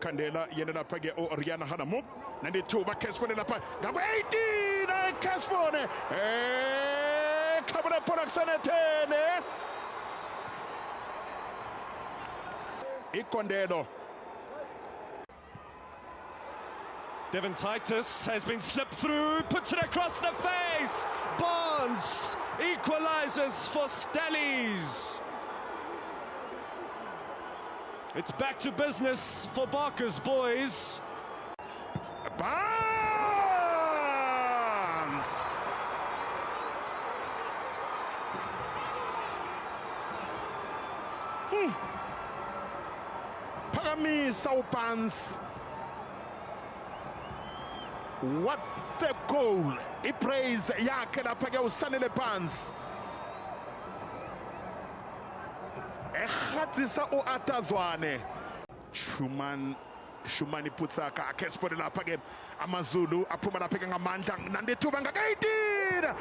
Kandela yena lapha ke Riana Hanamu 92 bakespone lapha ngaku 18 ayikespone khabona production 10 ikondelo. Devon Titus has been slipped through, puts it across the face. Barnes equalizes for Stellies. It's back to business for Barker's boys. Barnes! Paramisa Barnes. What the goal! He prays yake lapha ke usanele Barnes. Ehatsisa uAtazwane. Shumani putsaka akespone lapha ke AmaZulu aphuma lapha ke ngamandla 92 bangaka 18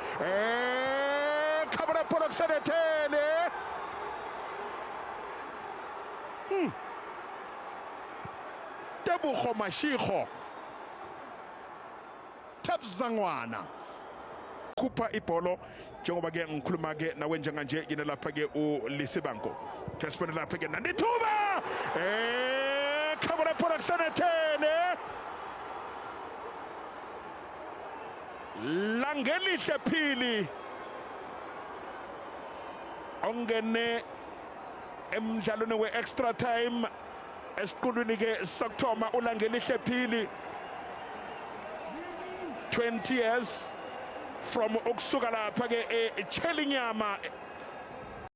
khabona production 10 Tebogo Mashego Tapzangwana Kupa ibholo njengoba ke ngikhuluma ke nawe njenganje yena lapha ke uLisibango kespone lapha ke 92 khabona production 10 Langelihle phili ongene emdlalweni we-extra time esiqulwini ke sokuthoma uLangelihle phili 20 years from ukusuka lapha ke eChelinyama